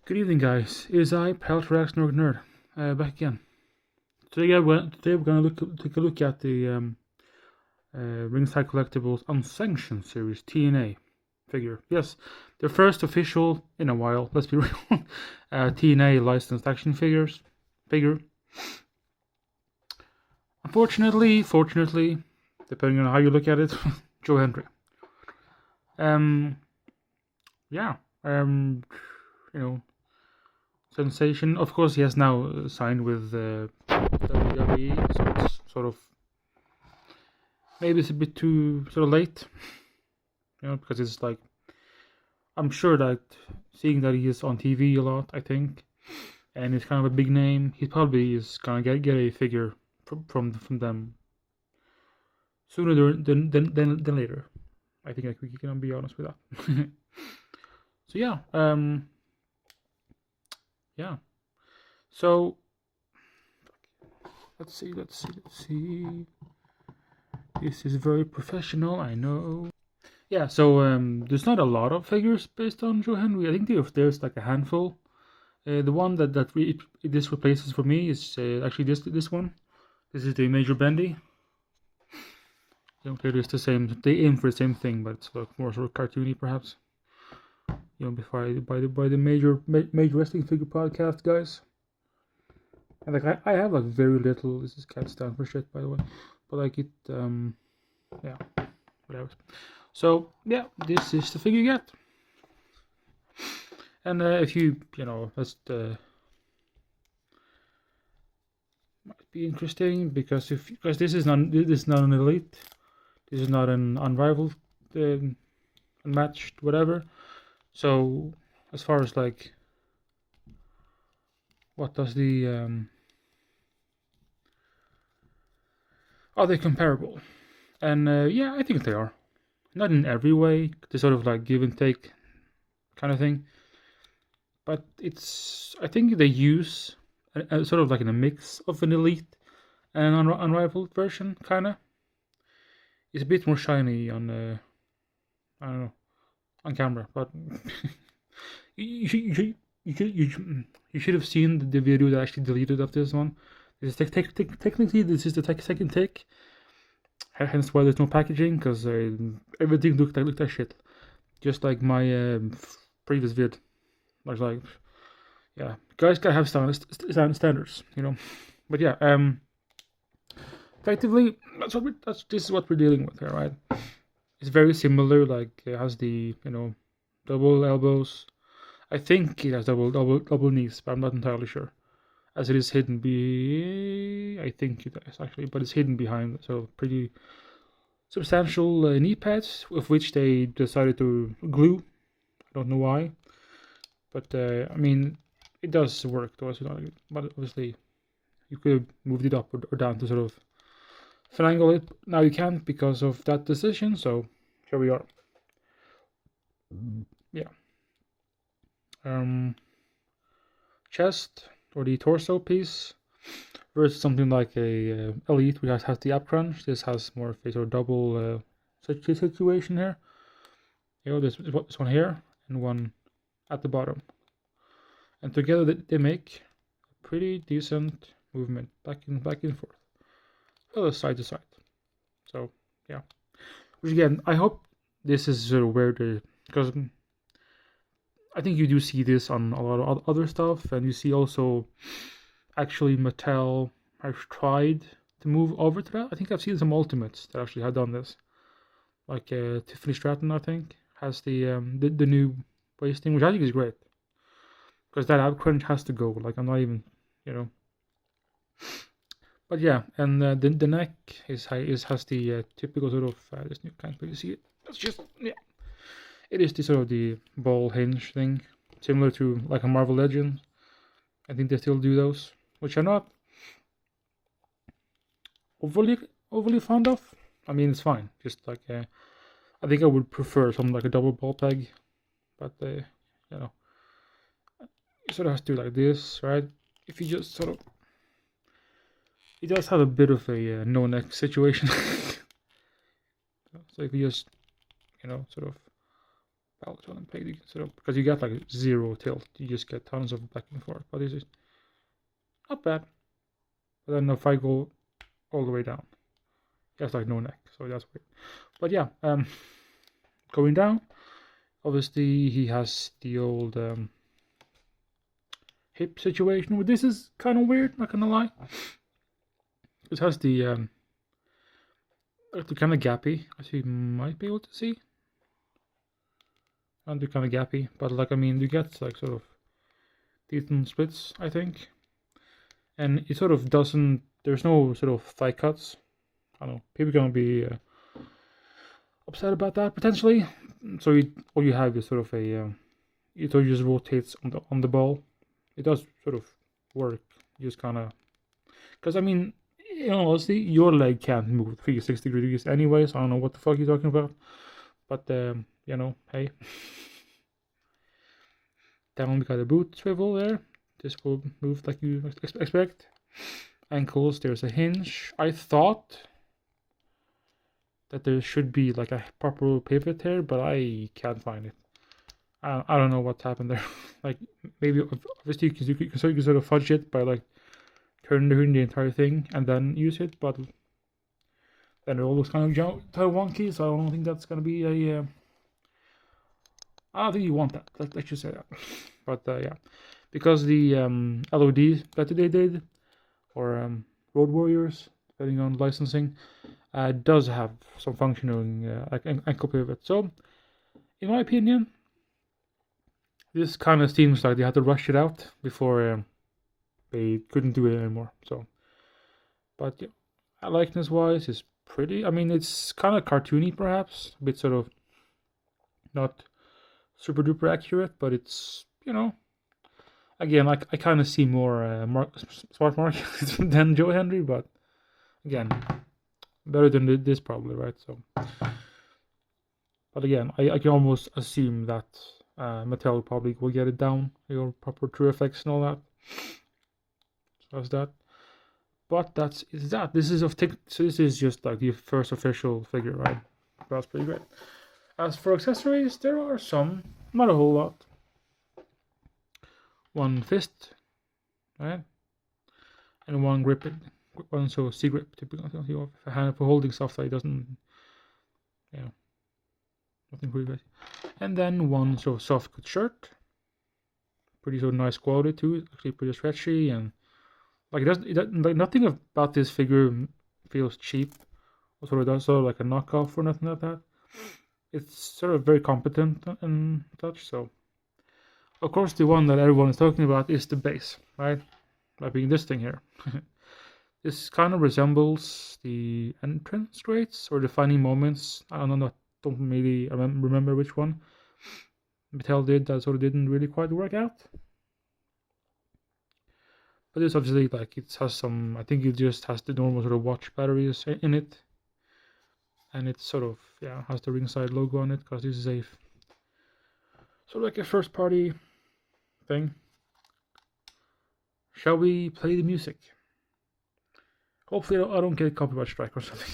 Good evening, guys. It is I, Paltrax Nerd, back again. Today we're going to take a look at the Ringside Collectibles Unsanctioned Series TNA figure. Yes, the first official in a while. Let's be real. TNA licensed action figure. Unfortunately, fortunately, depending on how you look at it, Joe Hendry. Sensation. Of course, he has now signed with WWE, so it's sort of maybe it's a bit too sort of late, because it's like I'm sure that seeing that he is on TV a lot, I think, and he's kind of a big name, he probably is gonna get a figure from them sooner than later. I think we can be honest with that. So yeah. So let's see. This is very professional, I know. Yeah, so there's not a lot of figures based on Joe Hendry. I think there's like a handful. The one that this replaces for me is actually this one. This is the Major Bendy. It's the same. They aim for the same thing, but it's like more sort of cartoony, perhaps. By the major wrestling figure podcast guys. And like I have like very little. This is cat stand for shit, by the way. But like it, yeah, whatever. So yeah, this is the figure you get. And if you that's might be interesting because this is not an elite, this is not an unrivaled, unmatched, whatever. So as far as like what does the are they comparable? And yeah, I think they are. Not in every way. They're sort of like give and take kind of thing. But I think they use a sort of like in a mix of an elite and an unrivaled version, kind of. It's a bit more shiny on, I don't know, on camera, but you should have seen the video that I actually deleted of this one. This is technically this is the second take, hence why there's no packaging, because everything looked like shit, just like my previous vid. Like, yeah, guys gotta have standards, But yeah, effectively, this is what we're dealing with here, right? It's very similar. Like it has the double elbows. I think it has double knees, but I'm not entirely sure, as it is hidden I think it is actually, but it's hidden behind so pretty substantial knee pads, of which they decided to glue. I don't know why. But I mean, it does work though, but obviously you could have moved it up or down to sort of finagle it. Now you can't because of that decision, so here we are. Yeah. Chest or the torso piece versus something like a elite, which has the ab crunch. This has more of a sort of double situation here. This one here and one at the bottom, and together they make a pretty decent movement back and forth, well, side to side. So yeah, which again, I hope this is sort of where because I think you do see this on a lot of other stuff, and you see also actually Mattel has tried to move over to that. I think I've seen some Ultimates that actually have done this, like Tiffany Stratton, I think, has the new wasting, which I think is great, because that ab crunch has to go. Like I'm not even, But yeah, and the neck has the typical sort of this new can't really see it. That's just it is the sort of the ball hinge thing, similar to like a Marvel Legends. I think they still do those, which I'm not overly fond of. I mean, it's fine. Just like I think I would prefer something like a double ball peg, but you sort of has to do like this, right? If you just sort of, it does have a bit of a no neck situation. So if you just, sort of ballot on and play sort of, because you get like 0 tilt, you just get tons of back and forth. But this is not bad. But then if I go all the way down, he has like no neck, so that's weird. But yeah, going down, obviously he has the old hip situation. But this is kind of weird, not gonna lie. It has the kind of gappy, as you might be able to see. And they're kind of gappy, but like, I mean, you get like sort of decent splits, I think. And it sort of doesn't, there's no sort of thigh cuts. I don't know, people are gonna be upset about that potentially. So all you have is sort of a, it all just rotates on the ball. It does sort of work, you just kind of, because I mean, in all honesty, your leg can't move 360 degrees anyway, so I don't know what the fuck you're talking about. But, you know, hey. Down we got a boot swivel there. This will move like you expect. Ankles, there's a hinge. I thought that there should be like a proper pivot here, but I can't find it. I don't know what happened there. Like, maybe, obviously, you can sort of fudge it by like turning the entire thing and then use it, but then it all looks kind of wonky, so I don't think that's gonna be a. I don't think you want that. Let's just say that. But yeah, because the LOD that they did, or Road Warriors, depending on licensing, does have some functioning like ankle pivot. So, in my opinion, this kind of seems like they had to rush it out before they couldn't do it anymore. So, but yeah, likeness-wise, is pretty. I mean, it's kind of cartoony, perhaps, a bit sort of not super duper accurate, but it's, you know, again, like I kind of see more smart market than Joe Hendry, but again, better than this probably, right? So, but again, I can almost assume that Mattel probably will get it down, your proper true effects and all that. So that's that. But that's that. This is so this is just like the first official figure, right? That's pretty great. As for accessories, there are some, not a whole lot. One fist, right? And one grip, one C grip, typically. A hand for holding stuff that it doesn't, you know, nothing really great. And then one sort of soft good shirt, pretty sort of nice quality too. It's actually pretty stretchy, and like like nothing about this figure feels cheap, or sort of does so like a knockoff or nothing like that. It's sort of very competent and such. So, of course, the one that everyone is talking about is the base, right? Like being this thing here. This kind of resembles the entrance grates or defining moments. I don't know, don't really remember which one Mattel did that sort of didn't really quite work out. But it's obviously like it has some. I think it just has the normal sort of watch batteries in it. And it's sort of, yeah, has the ringside logo on it, because this is a sort of like a first party thing. Shall we play the music? Hopefully I don't get a copyright strike or something.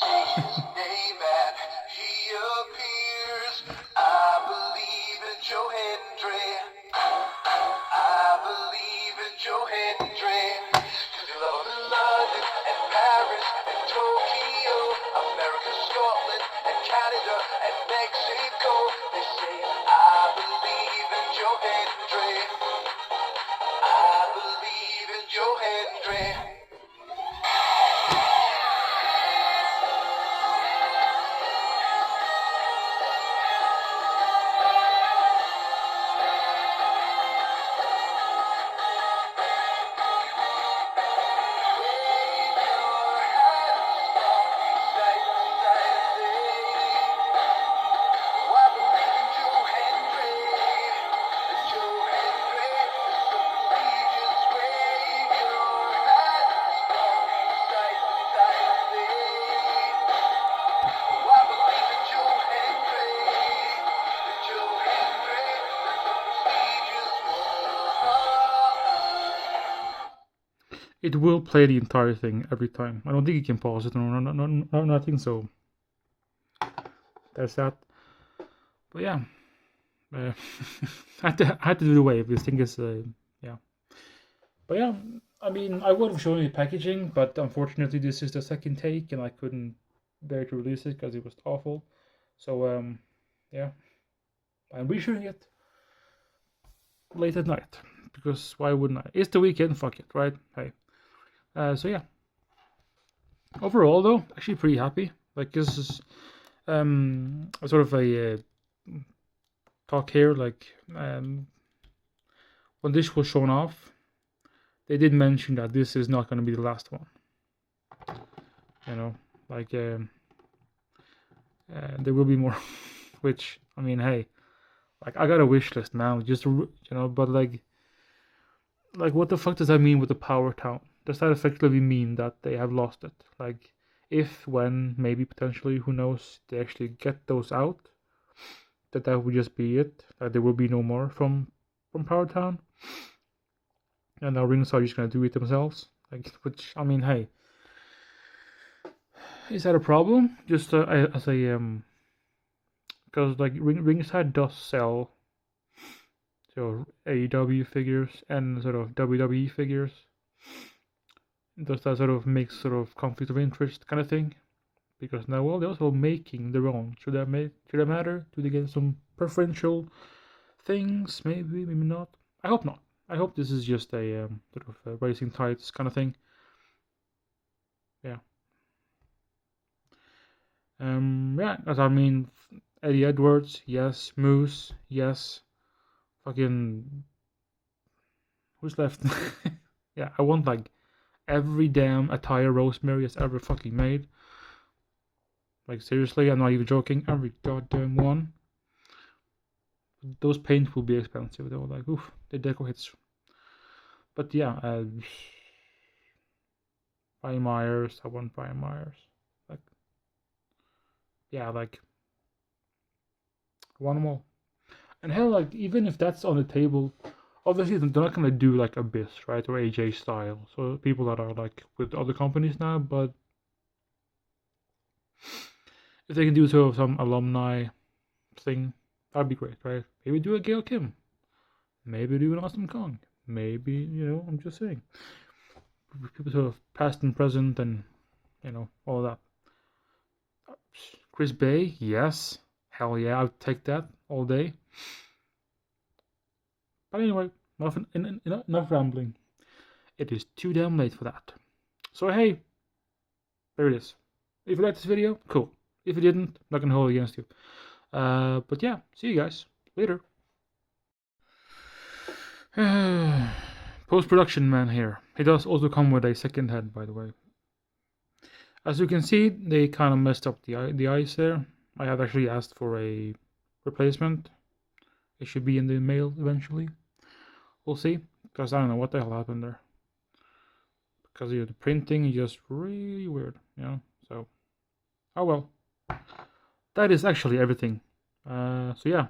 Amen. He appears. I believe in Joe Hendry. I believe in Joe Hendry. 'Cause he loves London and Paris and Tokyo, America, Scotland and Canada and Mexico. They say I believe in Joe Hendry. I believe in Joe Hendry. It will play the entire thing every time. I don't think you can pause it or nothing, so there's that. But yeah, I had to do the wave. This thing is yeah. But yeah, I mean, I would have shown you the packaging, but unfortunately, this is the second take, and I couldn't bear to release it because it was awful. So yeah, I'm reshooting it late at night because why wouldn't I? It's the weekend, fuck it, right? Hey, so yeah. Overall, though, actually pretty happy. Like this is a sort of a talk here. Like when this was shown off, they did mention that this is not going to be the last one. You know, like there will be more. Which I mean, hey, like I got a wish list, man. Just but like what the fuck does that mean with the Power Town? Does that effectively mean that they have lost it? Like, if, when, maybe, potentially, who knows, they actually get those out, that would just be it. That there will be no more from Power Town, and now Ringside is gonna do it themselves. Like, which I mean, hey, is that a problem? Just as a because like Ringside does sell so AEW figures and sort of WWE figures. Does that sort of make sort of conflict of interest kind of thing? Because now, well, they're also making their own. Should that matter? Do they get some preferential things? Maybe, maybe not. I hope not. I hope this is just a sort of a racing tights kind of thing. Yeah. Yeah. As I mean, Eddie Edwards, yes. Moose, yes. Fucking who's left? Yeah, I want like every damn attire Rosemary has ever fucking made. Like seriously, I'm not even joking. Every goddamn one. Those paints will be expensive though. Like oof, the deco hits. But yeah, Brian Myers. I want Brian Myers. Like yeah, like I want them all. And hell, like even if that's on the table, obviously they're not gonna do like Abyss, right, or AJ Style. So people that are like with other companies now, but if they can do sort of some alumni thing, that'd be great, right? Maybe do a Gail Kim. Maybe do an Awesome Kong. Maybe, I'm just saying. People sort of past and present and, all that. Chris Bay, yes. Hell yeah, I'll take that all day. But anyway, enough rambling. It is too damn late for that. So hey, there it is. If you liked this video, cool. If you didn't, I'm not gonna hold it against you. But yeah, see you guys later. Post-production man here. He does also come with a second head, by the way. As you can see, they kind of messed up the eyes there. I have actually asked for a replacement. It should be in the mail eventually. We'll see, because I don't know what the hell happened there. Because the printing is just really weird, So, oh well. That is actually everything. So yeah,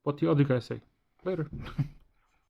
what do the other guys say? Later.